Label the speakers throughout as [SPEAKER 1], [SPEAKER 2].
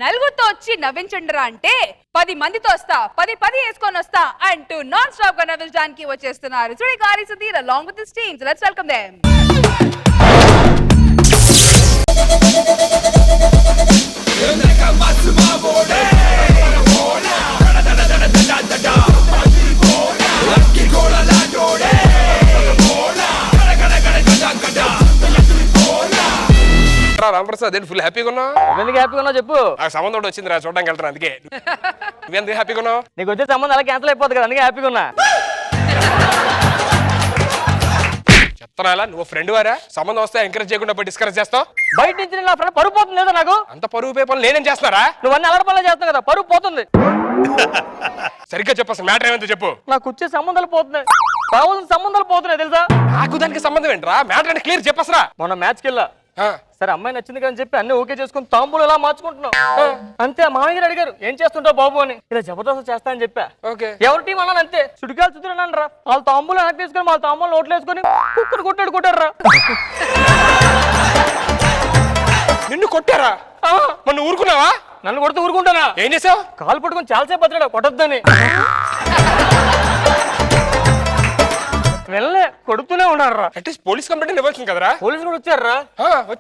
[SPEAKER 1] నలుగురితో వచ్చి నవ్వించండిరా అంటే 10 మందితో వస్తా 10 వేసుకొని వస్తా అంటూ నాన్ స్టాప్ గా నవ్వించడానికి వచ్చేస్తున్నారు సుడి గారి Sudheer along with his team. So let's welcome them.
[SPEAKER 2] Ramprasad full హ్యాపీగా ఉన్నావు.
[SPEAKER 3] ఎందుకు హ్యాపీగా ఉన్నావు చెప్పు.
[SPEAKER 2] నాకు సంబంధం వచ్చింది రా, చూడడానికి వెళ్తాను. అందుకే నువ్వెందుకు హ్యాపీగా ఉన్నావు?
[SPEAKER 3] నీకు వచ్చే సంబంధం అలా క్యాన్సిల్ అయిపోతుంది కదా, అందుకే హ్యాపీగా ఉన్నా.
[SPEAKER 2] చెప్తానా నువ్వు ఫ్రెండ్ వారా? సంబంధం వస్తే ఎంకరేజ్ చేయకుండా పోయి డిస్కరేజ్ చేస్తావు.
[SPEAKER 3] బయట నుంచి నా ఫ్రెండ్ పరుగు పోతుంది లేదా నాకు?
[SPEAKER 2] అంత పరుగు పేపర్లు నేనేం చేస్తున్నారా?
[SPEAKER 3] నువ్వు అన్ని అలర పనులు చేస్తావు కదా, పరుగు పోతుంది.
[SPEAKER 2] సరిగ్గా చెప్పు, అసలు మ్యాటర్ ఏమంతో చెప్పు.
[SPEAKER 3] నాకు వచ్చే సంబంధాలు పోతున్నాయి, కావాల్సిన సంబంధాలు పోతున్నాయి తెలుసా?
[SPEAKER 2] నాకు దానికి సంబంధం ఏంట్రా? మ్యాటర్ అంటే క్లియర్ చెప్పసరా.
[SPEAKER 3] మొన్న మ్యాచ్కి వెళ్ళా, సరే అమ్మాయి నచ్చింది కానీ చెప్పి అన్ని ఓకే చేసుకుని తాంబూలు ఎలా మార్చుకుంటున్నావు అంతే. మామయ్య గారు అడిగారు ఏం చేస్తుంటావు బాబు అని. ఇలా జబర్దస్త్ చేస్తా అని చెప్పా. ఎవరి టీం అన్నాను అంతే, సుడిగాలు సుధీర్ అన్నాను రా. వాళ్ళ తాంబూలు వెనక్కి తీసుకొని వాళ్ళ తాంబూలు నోట్లు వేసుకొని కుక్కరు కొట్టారు రా.
[SPEAKER 2] నిన్ను కొట్టారా? మొన్న ఊరుకున్నావా?
[SPEAKER 3] నన్ను కొడితే ఊరుకుంటానా?
[SPEAKER 2] ఏం చేసావు?
[SPEAKER 3] కాలు పట్టుకొని చాలాసేపు బతిరాడు కొట్టద్దని. వెళ్ళలే, కొడుతూనే ఉన్నారా.
[SPEAKER 2] అట్లీస్ట్ పోలీస్ కంప్లైంట్ ఇవ్వాల్సింది కదరా?
[SPEAKER 3] పోలీసులు కూడా వచ్చారా?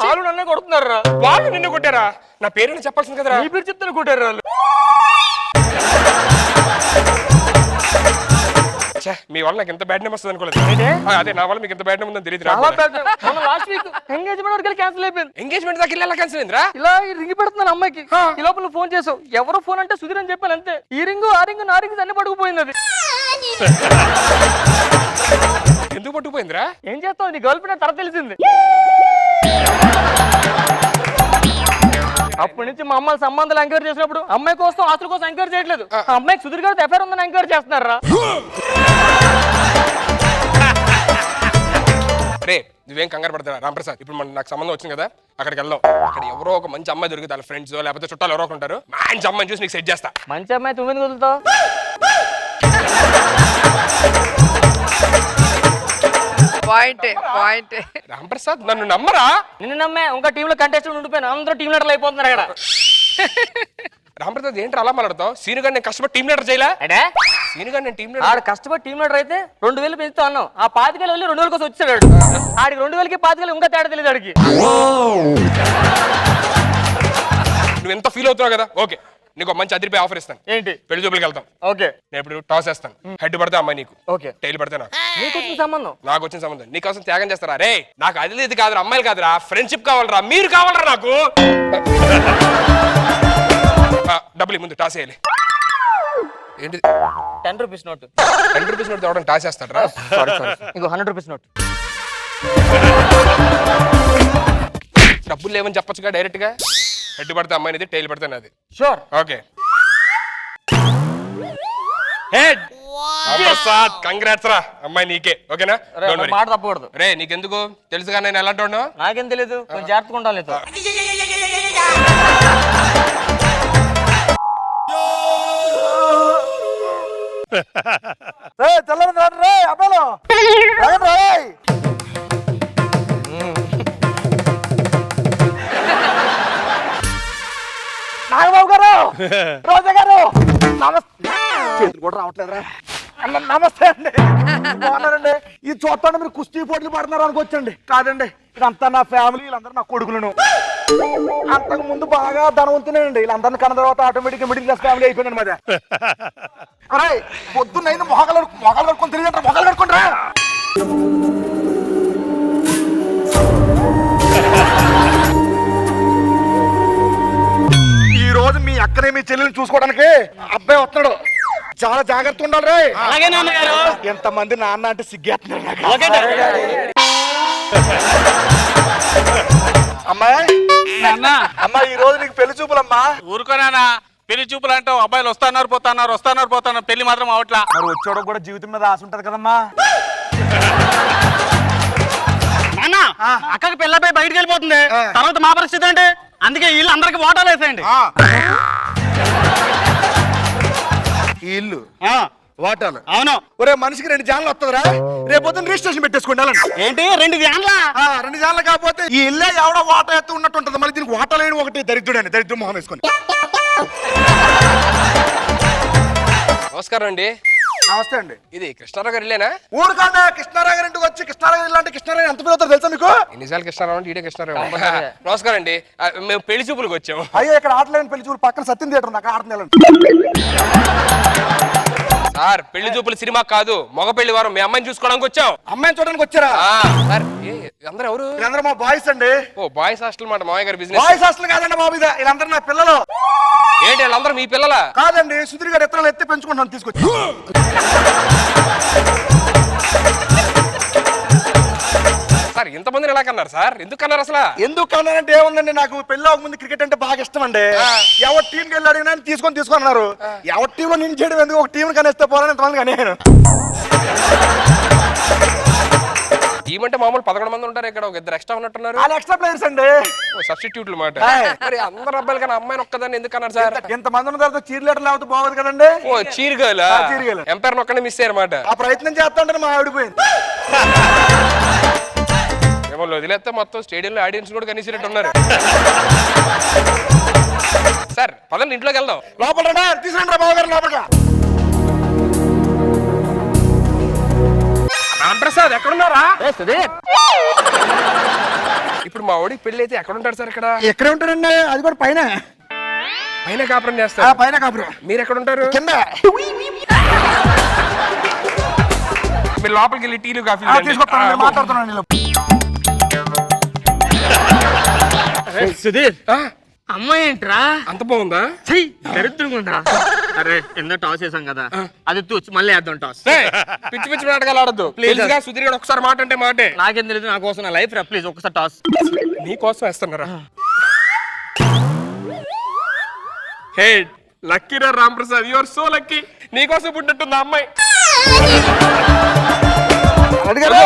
[SPEAKER 3] వాళ్ళు నన్నే కొడుతున్నారా.
[SPEAKER 2] వాళ్ళు నిన్ను కొట్టారా? నా పేరుని చెప్పాల్సింది కదరా?
[SPEAKER 3] నీ పేరు చెప్తాను కొట్టారు వాళ్ళు.
[SPEAKER 2] మీ వల్ల నాకు ఎంత బ్యాడ్ నేమ్ వస్తుంది అనుకోలేదు. అదే నా వల్ల మీకు ఎంత బ్యాడ్ నేమ్ ఉందని తెలియదు.
[SPEAKER 3] లాస్ట్ వీక్ ఎంగేజ్మెంట్ వరకు క్యాన్సిల్ అయిపోయింది.
[SPEAKER 2] ఎంగేజ్మెంట్ దాకా ఇలా క్యాన్సిల్ అయిందిరా?
[SPEAKER 3] ఇలా రింగ్ పెడుతున్నాను అమ్మాయికి. ఈ లోపల ఫోన్ చేసావు. ఎవరో ఫోన్ అంటే సుధీర్ అని చెప్పాను అంతే. ఈ రింగు ఆ రింగు నా రింగు అన్ని పట్టుకుపోయింది. అది
[SPEAKER 2] ఎందుకు పట్టుకుపోయిందిరా?
[SPEAKER 3] ఏం చేస్తావు, నీ గర్ల్ ఫ్రెండ్ తర్వాత తెలిసింది. అప్పటి నుంచి మా అమ్మాయి సంబంధాలు ఎంక్వైరీ చేసినప్పుడు అమ్మాయి కోసం ఆస్తుల కోసం ఎంక్వైరీ చేయట్లేదు. అమ్మాయికి సుధీర్ గారు ఎఫ్ఐఆర్ ఉందని ఎంక్వైరీ చేస్తున్నారా?
[SPEAKER 2] రే నువ్వేం కంగారు పడతారా రాంప్రసాద్. ఇప్పుడు నాకు సంబంధం వచ్చింది కదా, అక్కడికి వెళ్దాం. అక్కడ ఎవరో ఒక మంచి అమ్మాయి దొరికితే వాళ్ళ ఫ్రెండ్స్ లేకపోతే చుట్టాలు ఎవరో ఉంటారు, మంచి అమ్మాయిని చూసి నీకు సెట్ చేస్తా.
[SPEAKER 3] మంచి అమ్మాయి నువ్వెందుకు వదులుతావు?
[SPEAKER 1] పాయింట్
[SPEAKER 2] రాంప్రసాద్ నన్ను నమ్మరా?
[SPEAKER 3] నిన్ను నమ్మే ఇంకా టీంలో కంటెస్టెంట్ ఉండిపోయాను. అందరూ టీం లీడర్లు అయిపోతున్నారు అక్కడ.
[SPEAKER 2] రాంప్రసాద్ ఏంటి అలా మాట్లాడతావు? సీను గారు నేను కష్టపడి టీం లీడర్ చేయలే. సీను గారు నేను టీం లీడర్.
[SPEAKER 3] ఆడు కష్టపడి టీం లీడర్ అయితే 2000 పెంచుతా అన్నావు. ఆ 5000 వెళ్ళి 2000 కోసం వచ్చాడు. ఆడికి 2000కి 5000 ఇంకా తేడా తెలియదు ఆడికి.
[SPEAKER 2] నువ్వు ఎంత ఫీల్ అవుతున్నావు కదా. ఓకే నీకు మంచి అదిరిపోయి ఆఫర్ ఇస్తాను.
[SPEAKER 3] ఏంటి?
[SPEAKER 2] పెళ్లి చూపులకు వెళ్తాం.
[SPEAKER 3] ఓకే
[SPEAKER 2] నేను ఇప్పుడు టాస్ వేస్తాను. హెడ్ పడితే అమ్మాయి నీకు,
[SPEAKER 3] ఓకే
[SPEAKER 2] టైల్ పడితే
[SPEAKER 3] నీకు వచ్చిన సంబంధం
[SPEAKER 2] నాకు వచ్చిన సంబంధం. నీకోసం త్యాగం చేస్తారా? రే నాకు అది ఇది కాదురా, అమ్మాయిలు కాదురా, ఫ్రెండ్షిప్ కావాలరా, మీరు కావాలరా నాకు. డబ్బులు ముందు టాస్ వేయాలి. ఏంటి
[SPEAKER 3] 10 రూపీస్ నోట్?
[SPEAKER 2] 10 రూపీస్ నోట్ తేవడం టాస్ వేస్తాడరా?
[SPEAKER 3] ఇంకో 100 రూపీస్ నోట్.
[SPEAKER 2] డబ్బులు లేవని చెప్పొచ్చుగా డైరెక్ట్ గా. హెడ్ పడితే అమ్మాయినిది, టైల్ పడితే నాది.
[SPEAKER 3] Sure.
[SPEAKER 2] Okay head. Prasad congrats రా, అమ్మాయి నీకే. ఓకేనా?
[SPEAKER 3] మాట తప్పకూడదు.
[SPEAKER 2] రే నీకెందుకు తెలుసుగా నేను ఎలాంటి వాడినో?
[SPEAKER 3] నాకేం తెలియదు, కొంచెం జాగ్రత్తగా ఉండాలి.
[SPEAKER 4] నాగబాబు గారు, రోజా గారు, నమస్తే. చేతులు కూడా రావట్లేదురా. నమస్తే అండి, బాగున్నారండి? ఇది చూస్తాను మీరు కుస్తీ పోటీలు పడుతున్నారు అనుకోవచ్చండి. కాదండి, ఇదంతా నా ఫ్యామిలీ, వీళ్ళందరూ నా కొడుకులను. అంతకు ముందు బాగా ధనవంతునేనండి. వీళ్ళందరినీ కన్న తర్వాత ఆటోమేటిక్ మిడిల్ క్లాస్ ఫ్యామిలీ అయిపోయింది మరి. అరే పొద్దున్నైంది మొగలు కడుకొని తిరిగి మొగలు కడుకుంటారా? ఈ రోజు మీ అక్కనే మీ చెల్లెల్ని చూసుకోవడానికి అబ్బాయి వస్తున్నాడు. చాలా జాగ్రత్త ఉండాలి రే. ఎంతమంది నాన్న అంటే సిగ్గేస్తున్నారు. అమ్మాయి అమ్మా, ఈ రోజు నీకు పెళ్లి చూపులమ్మా.
[SPEAKER 5] ఊరుకోనా పెళ్లి చూపులు అంటావు? అబ్బాయిలు వస్తున్నారు పెళ్లి మాత్రం అవట్లా.
[SPEAKER 4] మరి వచ్చేవాడు కూడా జీవితం మీద ఆశ ఉంటది కదమ్మా.
[SPEAKER 5] అక్కకి పెళ్ళపై బయటకు వెళ్ళిపోతుంది, తర్వాత మా పరిస్థితి ఏంటి? అందుకే వీళ్ళు అందరికి ఓటాలు వేసేయండి.
[SPEAKER 4] ఈ ఇల్లు వాటాలు
[SPEAKER 5] అవును.
[SPEAKER 4] ఒరే మనిషికి 2 జాన్లు వస్తుందిరా, రేపు పొద్దున్న రిజిస్ట్రేషన్ పెట్టేసుకోండి వెళ్ళండి.
[SPEAKER 5] ఏంటి 2 వ్యాన్లా?
[SPEAKER 4] 2 జాన్లు కాకపోతే ఈ ఇల్లే ఎవడో వాటా ఎత్తు ఉన్నట్టు ఉంటుంది. మళ్ళీ దీనికి వాటా లేని ఒకటి దరిద్రుడండి, దరిద్రం మొహం వేసుకొని.
[SPEAKER 2] నమస్కారం అండి.
[SPEAKER 4] నమస్తే అండి.
[SPEAKER 2] ఇది కృష్ణారావు గారు ఇల్లేనా?
[SPEAKER 4] ఊరుకోండి, కృష్ణారావు గారి ఇంటికి వచ్చి కృష్ణారావు గారు ఇల్లు అంటే ఎంత పేరు అవుతారు తెలుసా మీకు?
[SPEAKER 2] ఎన్నిసార్లు కృష్ణారావు అంటే ఈడే కృష్ణారావు. నమస్కారం అండి. మేము పెళ్లి చూపులకు వచ్చాము.
[SPEAKER 4] అయ్యో ఇక్కడ ఆటలేని పెళ్లి చూడు, పక్కన సత్యం థియేటర్ ఉంది, అక్కడ ఆడుతుంది.
[SPEAKER 2] సార్ పెళ్లి చూపులు సినిమా కాదు, మగ పెళ్లి వారం. మీ అమ్మాయిని చూసుకోవడానికి వచ్చాం.
[SPEAKER 4] అమ్మాయిని చూడడానికి వచ్చారా?
[SPEAKER 2] సార్ అందరూ ఎవరు?
[SPEAKER 4] వీళ్ళందరూ మా బాయ్స్ అండి.
[SPEAKER 2] ఓ బాయ్స్ హాస్టల్ మాట, మామయ్య గారి బిజినెస్.
[SPEAKER 4] బాయ్స్ హాస్టల్ కాదండి బాబు, ఇది వీళ్ళందరూ నా పిల్లలు.
[SPEAKER 2] ఏంటి వీళ్ళందరూ మీ పిల్లలా?
[SPEAKER 4] కాదండి, సుధీర్ గారు ఎత్తనాలు ఎత్తి పెంచుకుంటాను తీసుకొచ్చి.
[SPEAKER 2] సార్ ఇంతమందిని ఎలా కన్నారు సార్? ఎందుకు కన్నారు అసలు?
[SPEAKER 4] ఎందుకు అన్నారంటే ఏముందండి, నాకు పెళ్ళి ముందు క్రికెట్ అంటే బాగా ఇష్టం అండి. ఎవరి టీంకి వెళ్ళి అడిగినా తీసుకొని అన్నారు. ఎవరి టీంలో నేను చేయడం ఎందుకు, ఒక టీం కనేస్తే పోరాని ఎంతమంది అనేను.
[SPEAKER 2] టీం అంటే మామూలు 11 మంది ఉంటారు, ఇక్కడ ఒక 2 ఎక్స్ట్రా ఉన్నట్టున్నారు.
[SPEAKER 4] వాళ్ళు ఎక్స్ట్రా ప్లేయర్స్ అండి,
[SPEAKER 2] సబ్స్టిట్యూట్లు మాట. మరి అందరు అబ్బాయిలు కానీ అమ్మాయిని ఒక్కదాన్ని ఎందుకు అన్నారు సార్?
[SPEAKER 4] ఎంతమంది ఉన్న తర్వాత చీర్ లీటర్ లేకపోతే బాగోదు కదండి.
[SPEAKER 2] ఓ చీరగల
[SPEAKER 4] చీరగల
[SPEAKER 2] ఎంపైర్ ఒక్కనే మిస్ అయ్యారన్నమాట.
[SPEAKER 4] ఆ ప్రయత్నం చేస్తా ఉంటే మా ఆవిడిపోయింది.
[SPEAKER 2] ఏమో వదిలేస్తే మొత్తం స్టేడియంలో ఆడియన్స్ కూడా కనిసినట్టు ఉన్నారు. సార్ పదండి ఇంట్లోకి వెళ్దాం.
[SPEAKER 4] లోపల తీసుకురండి రా బాబు గారు లోపల.
[SPEAKER 2] రాంప్రసాద్ ఎక్కడున్నారా?
[SPEAKER 3] సుధీర్
[SPEAKER 2] ఇప్పుడు మా ఓడికి పెళ్లి అయితే ఎక్కడ ఉంటారు సార్? ఇక్కడ
[SPEAKER 4] ఎక్కడే ఉంటారండి, అది కూడా పైన
[SPEAKER 2] పైన కాపురం చేస్తారు.
[SPEAKER 4] పైన కాపురం.
[SPEAKER 2] మీరు ఎక్కడ ఉంటారు?
[SPEAKER 4] కింద.
[SPEAKER 2] మీరు లోపలికి వెళ్ళి టీలు కాఫీ
[SPEAKER 4] తీసుకొస్తాను, మాట్లాడుతున్నాను.
[SPEAKER 3] సుధీర్ అమ్మాయి ఏంట్రా
[SPEAKER 2] అంత బాగుందా?
[SPEAKER 3] దరిద్రంగా. అరే కింద టాస్ వేసాం కదా, అది తూచి మళ్ళీ వేద్దాం టాస్.
[SPEAKER 2] పిచ్చి పిచ్చి నాటకాలు ఆడద్దు ప్లీజ్. సుధీర్ గారు ఒకసారి మాట అంటే మాటే.
[SPEAKER 3] నాకేం తెలియదు, నా కోసం నా లైఫ్ రా ప్లీజ్ ఒకసారి టాస్.
[SPEAKER 2] నీ కోసం వేస్తున్నారా? హే లక్కీ రా Ramprasad, you are so lucky. నీ కోసం పుట్టినట్టుంది ఆ అమ్మాయి.
[SPEAKER 4] అడిగారు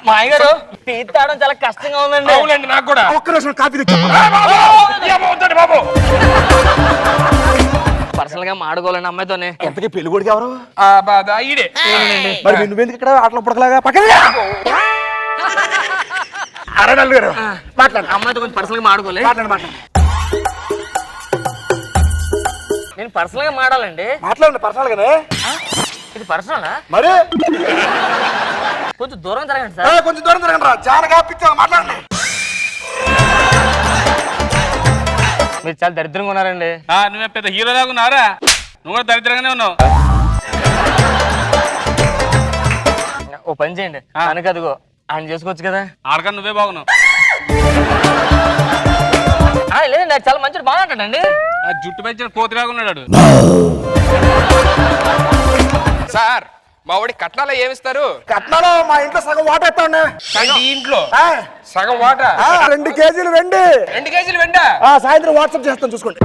[SPEAKER 3] మా అయ్యగారు టీ తాగడం చాలా కష్టంగా ఉందండి.
[SPEAKER 2] అవునండి నాకు కూడా.
[SPEAKER 4] ఒక్క నిమిషం కాఫీ తెచ్చు.
[SPEAKER 2] బాబు
[SPEAKER 3] పర్సనల్ గా మాడుకోవాలండి అమ్మాయితోనే.
[SPEAKER 4] ఎంతకీ పెళ్లి కొడుకు ఎవరు?
[SPEAKER 2] ఈడే.
[SPEAKER 4] మరి నువ్వెందుకు ఇక్కడ ఆటలో పుడకలాగా పక్కన అరడల్లు గారు మాట్లాడు.
[SPEAKER 3] అమ్మాయితో కొంచెం పర్సనల్ గా మాడుకోలే.
[SPEAKER 4] మాట్లాడు.
[SPEAKER 3] నేను పర్సనల్ గా మాడాలండి.
[SPEAKER 4] మాట్లాడండి పర్సనల్ గానే.
[SPEAKER 3] ఇది పర్సనల్
[SPEAKER 4] మరి
[SPEAKER 3] కొంచెం దూరం జరగండి సార్.
[SPEAKER 4] కొంచెం దూరం జరగండి రా, చాలా కాపిచ్చా. మాట్లాడండి.
[SPEAKER 3] మీరు చాలా దరిద్రంగా ఉన్నారండి.
[SPEAKER 5] నువ్వే పెద్ద హీరో లాగా ఉన్నారా? నువ్వు కూడా దరిద్రంగానే ఉన్నావు.
[SPEAKER 3] ఓ పని చేయండి, అనక అదిగో ఆయన చేసుకోవచ్చు కదా.
[SPEAKER 5] ఆడకన్నా నువ్వే బాగున్నావు.
[SPEAKER 3] లేదండి చాలా మంచి బాగుంటాడండి.
[SPEAKER 5] ఆ జుట్టు పెంచిన కోతిలాగా ఉన్నాడు.
[SPEAKER 2] సార్ మా వాడికి కట్నాలు ఏమిస్తారు?
[SPEAKER 4] కట్నాలో మా ఇంట్లో సగం వాటా ఇస్తా ఉన్నా.
[SPEAKER 2] ఈ ఇంట్లో సగం వాటా
[SPEAKER 4] 2 కేజీలు వెండి.
[SPEAKER 2] 2 కేజీలు వెండా?
[SPEAKER 4] సాయంత్రం వాట్సాప్ చేస్తాను చూసుకోండి.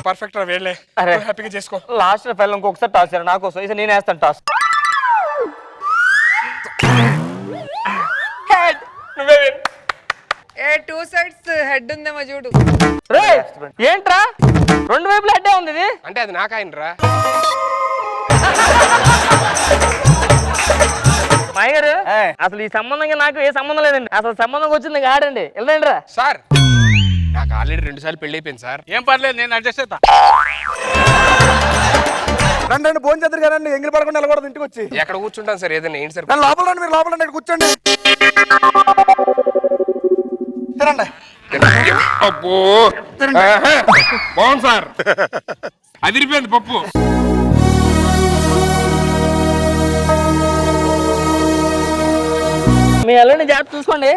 [SPEAKER 2] పర్ఫెక్ట్ రా వెళ్ళే.
[SPEAKER 3] అరే
[SPEAKER 2] హ్యాపీగా చేసుకో.
[SPEAKER 3] లాస్ట్ ఫైల్ ఇంకొకసారి టాస్ చేయాలి నా కోసం. ఇది నేను వేస్తాను టాస్.
[SPEAKER 2] నువ్వే win.
[SPEAKER 1] ఏ 2 సైడ్స్ హెడ్ ఉందేమో చూడు.
[SPEAKER 3] ఏంట్రా 2 వైపులా హెడ్డే ఉంది ఇది.
[SPEAKER 2] అంటే అది నాకాయన రా.
[SPEAKER 3] మాయగారు అసలు ఈ సంబంధంగా నాకు ఏ సంబంధం లేదండి. అసలు సంబంధం వచ్చింది ఆడండి వెళ్ళండి రా.
[SPEAKER 2] సార్ నాకు ఆల్రెడీ 2 సార్లు పెళ్లి అయిపోయింది సార్.
[SPEAKER 5] ఏం పర్లేదు, నేను అడ్జస్ట్ అవుతా.
[SPEAKER 4] రండి భోజనం చేద్దరు కదండి, ఎంగిలి పడకుండా వెళ్ళకూడదు ఇంటికి వచ్చి.
[SPEAKER 2] ఎక్కడ కూర్చుంటాను సార్? ఏదైనా ఏంటి సార్?
[SPEAKER 4] లోపల రండి, మీరు లోపల రండి, కూర్చోండి. తినండి.
[SPEAKER 2] అబ్బో బాగుంది సార్, అదిరిపోయింది పప్పు.
[SPEAKER 3] మీ అల్లుడిని జాగ్రత్త చూసుకోండి.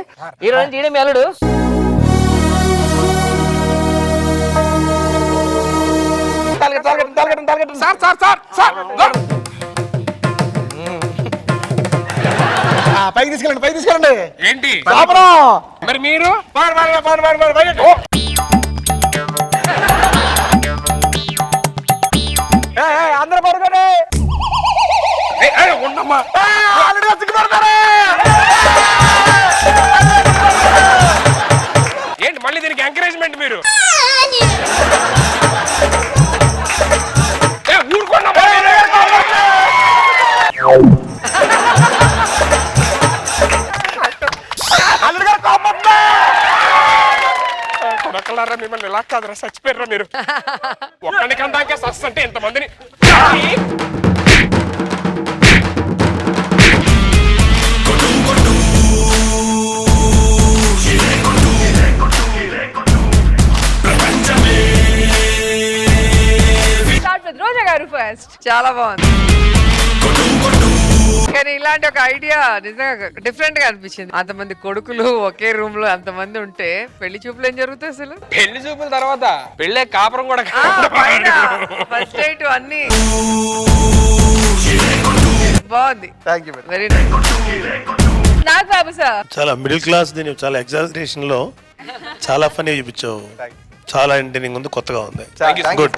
[SPEAKER 3] ఈ రోజు తీయడం మీ అల్లుడు.
[SPEAKER 2] సార్ సార్ సార్ సార్
[SPEAKER 4] పైకి తీసుకెళ్ళండి.
[SPEAKER 2] ఏంటి
[SPEAKER 4] లోపల
[SPEAKER 2] మరి మీరు?
[SPEAKER 4] అందరూ పడుకోండి.
[SPEAKER 2] ఉండమ్మా.
[SPEAKER 4] ఆల్రెడీ సిగ్గుపడతారు.
[SPEAKER 2] మిమ్మల్ని ఇలా కాదురా చచ్చిపోయారా మీరు ఒక్కడిని కందాకే సస్ అంటే ఎంతమందిని
[SPEAKER 1] స్టార్ట్ విత్ రోజా గారు ఫస్ట్.
[SPEAKER 6] చాలా బాగుంది కానీ ఇలాంటి ఒక ఐడియా నిజంగా డిఫరెంట్ గా అనిపించింది. అంతమంది కొడుకులు ఒకే రూమ్ లో అంతమంది ఉంటే పెళ్లి చూపులు ఏం జరుగుతాయి అసలు?
[SPEAKER 2] పెళ్లి చూపుల తర్వాత పెళ్ళే కాపురం కూడా
[SPEAKER 6] ఫస్ట్ నైట్ అన్ని బాగుంది.
[SPEAKER 4] Thank you
[SPEAKER 6] very nice.
[SPEAKER 1] నాకు బాబు సార్
[SPEAKER 7] చాలా మిడిల్ క్లాస్ దీని చాలా ఎగ్జాజరేషన్ లో చాలా ఫనీ చూపించావు. చాలా ఎంటర్టైనింగ్ ఉంది, కొత్తగా ఉంది.
[SPEAKER 4] Thank you
[SPEAKER 7] good.